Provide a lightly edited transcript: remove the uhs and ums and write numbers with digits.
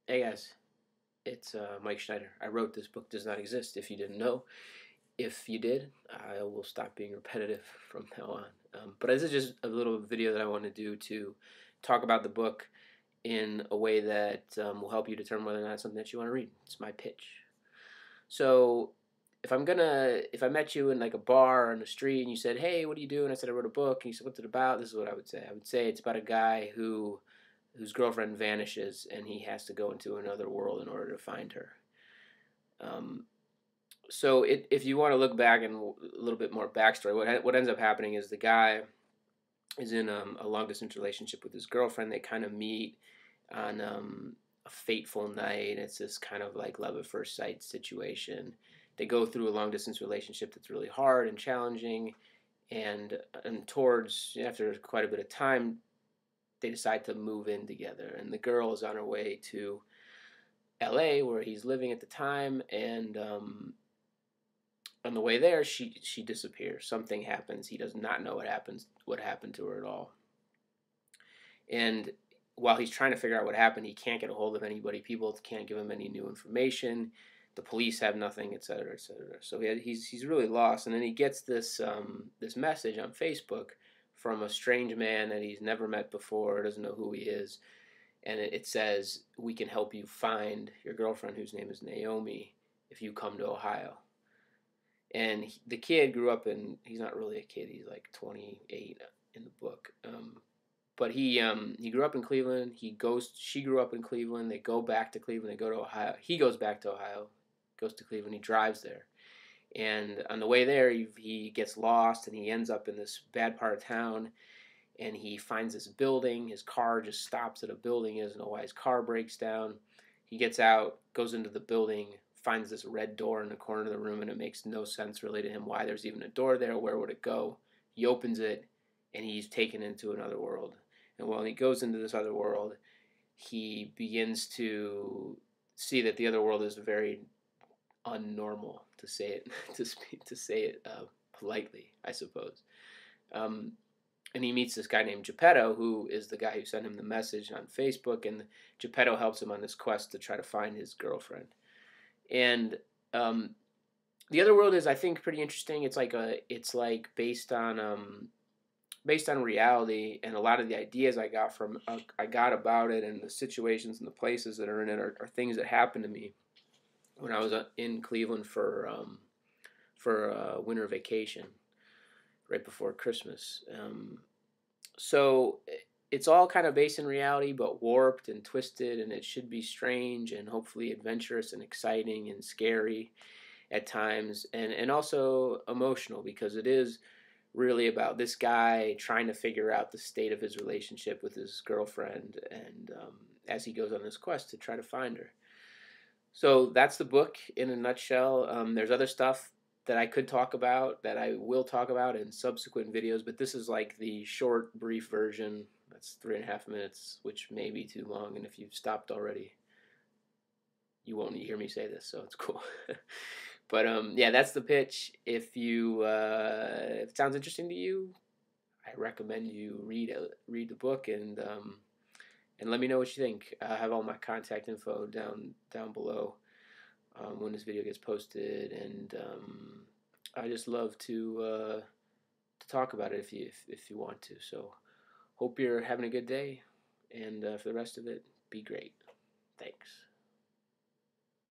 Hey guys, it's Mike Schneider. I wrote This Book Does Not Exist, if you didn't know. If you did, I will stop being repetitive from now on. But this is just a little video that I want to do to talk about the book in a way that will help you determine whether or not it's something that you want to read. It's my pitch. So if I met you in like a bar or in the street and you said, "Hey, what do you do?" and I said I wrote a book, and you said, "What's it about?" This is what I would say. I would say it's about a guy whose girlfriend vanishes and he has to go into another world in order to find her. Um, if you want to look back and a little bit more backstory, what ends up happening is the guy is in a long distance relationship with his girlfriend. They kind of meet on a fateful night. It's this kind of like love at first sight situation. They go through a long distance relationship that's really hard and challenging, and towards after quite a bit of time, they decide to move in together. And the girl is on her way to L.A. where he's living at the time, and on the way there, she disappears. Something happens. He does not know what happened to her at all. And while he's trying to figure out what happened, he can't get a hold of anybody. People can't give him any new information. The police have nothing, etc., etc. So he's really lost. And then he gets this message on Facebook from a strange man that he's never met before, doesn't know who he is, and it says, "We can help you find your girlfriend, whose name is Naomi, if you come to Ohio." And the kid grew up he's not really a kid, he's like 28 in the book. But he grew up in Cleveland. She grew up in Cleveland. They go back to Cleveland. They go to Ohio. He goes back to Ohio, goes to Cleveland. He drives there. And on the way there, he gets lost, and he ends up in this bad part of town. And he finds this building. His car just stops at a building. He doesn't know why his car breaks down. He gets out, goes into the building, finds this red door in the corner of the room, and it makes no sense really to him why there's even a door there. Where would it go? He opens it, and he's taken into another world. And while he goes into this other world, he begins to see that the other world is very unnormal, to say it politely, I suppose. And he meets this guy named Geppetto, who is the guy who sent him the message on Facebook, and Geppetto helps him on this quest to try to find his girlfriend. And the other world is, I think, pretty interesting. It's like based on reality, and a lot of the ideas I got about it, and the situations and the places that are in it are things that happened to me when I was in Cleveland for winter vacation right before Christmas. So it's all kind of based in reality, but warped and twisted, and it should be strange and hopefully adventurous and exciting and scary at times, and also emotional, because it is really about this guy trying to figure out the state of his relationship with his girlfriend, and as he goes on this quest to try to find her. So that's the book in a nutshell. There's other stuff that I could talk about, that I will talk about in subsequent videos, but this is like the short, brief version. That's 3.5 minutes, which may be too long, and if you've stopped already, you won't hear me say this, so it's cool. But yeah, that's the pitch. If it sounds interesting to you, I recommend you read the book, and let me know what you think. I have all my contact info down below when this video gets posted, and I just love to talk about it if you want to. So hope you're having a good day, and for the rest of it, be great.